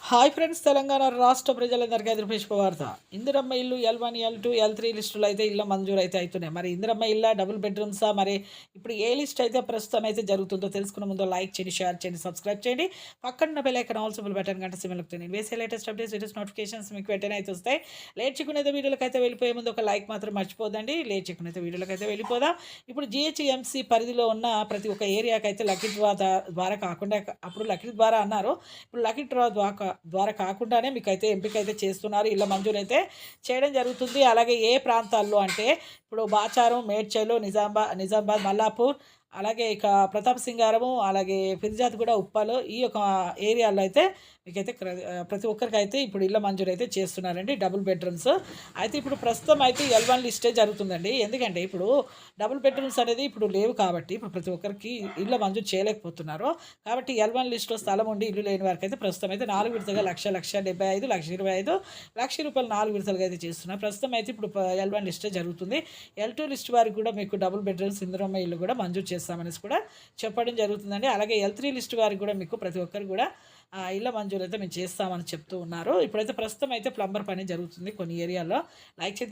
Hi friends, Telangana రాష్ట్ర ప్రజలందరికీ ఎదురు శుభవార్త. ఇందిరమ్మ ఇల్లు L1, L2, L3 లిస్టులు అయితే ఇళ్ళ మంజూరు అయితే అవుతున్నాయి. మరి ఇందిరమ్మ ఇల్లా, డబుల్ బెడ్రూమ్సా, మరి ఇప్పుడు ఏ లిస్ట్ అయితే ప్రస్తుతం అయితే జరుగుతుందో తెలుసుకునే ముందు లైక్ చేయండి, షేర్ చేయండి, సబ్స్క్రైబ్ చేయండి. పక్కన bell icon all symbol button గంట సింబల్ నొక్కండి. నేను వేసే లేటెస్ట్ అప్డేట్స్, లేటెస్ట్ నోటిఫికేషన్స్ మీకు వెంటనే అయితే వస్తాయి. లేట్ చేయకుండా వీడియోలకి అయితే వెళ్ళిపోయే ముందు ఒక లైక్ మాత్రం మర్చిపోదండి. లేట్ చేయకుండా వీడియోలకి అయితే వెళ్ళిపోదాం. ఇప్పుడు GHMC పరిధిలో ఉన్న ప్రతి ఒక్క ఏరియాకి అయితే లక్కీ ద్వారా కాకుండా, అప్పుడు లక్కీ ద్వారా అన్నారు, ఇప్పుడు లక్కీ డ్రా ద్వారా కాకుండానే మీకైతే ఎంపిక అయితే చేస్తున్నారు. ఇళ్ళ మంజూరు అయితే చేయడం జరుగుతుంది. అలాగే ఏ ప్రాంతాల్లో అంటే ఇప్పుడు బాచారం, మేడ్చల్, నిజామాబాద్, మల్లాపూర్, అలాగే ఇక ప్రతాప్ సింగారము, అలాగే ఫిర్జాద్ కూడా, ఉప్పలు, ఈ యొక్క ఏరియాలో అయితే మీకైతే ప్రతి ఒక్కరికైతే ఇప్పుడు ఇళ్ళ మంజూరు అయితే చేస్తున్నారండి, డబుల్ బెడ్రూమ్స్. అయితే ఇప్పుడు ప్రస్తుతం అయితే L1 లిస్టే జరుగుతుందండి. ఎందుకంటే ఇప్పుడు డబుల్ బెడ్రూమ్స్ అనేది ఇప్పుడు లేవు కాబట్టి ఇప్పుడు ప్రతి ఒక్కరికి ఇళ్ళ మంజూరు చేయలేకపోతున్నారు. కాబట్టి L1 లిస్టులో స్థలం ఉండి ఇల్లు లేని వారికి అయితే ప్రస్తుతం అయితే 4 విడతగా 1,75,000, 1,25,000, ₹1,00,000 4 విడతలుగా అయితే చేస్తున్నారు. ప్రస్తుతం అయితే ఇప్పుడు L1 లిస్టే జరుగుతుంది. L2 లిస్ట్ వారికి కూడా మీకు డబుల్ బెడ్రూమ్స్, ఇందిరమ్మ ఇల్లు కూడా మంజూరు చేస్తామనేసి కూడా చెప్పడం జరుగుతుందండి. అలాగే L3 లిస్ట్ వారికి కూడా మీకు ప్రతి ఒక్కరు కూడా ఇళ్ళ మంజూరు అయితే మేము చేస్తామని చెప్తూ ఉన్నారు. ఇప్పుడైతే ప్రస్తుతం అయితే ప్లంబర్ పని జరుగుతుంది కొన్ని ఏరియాలో. లైక్ చేద్దాం.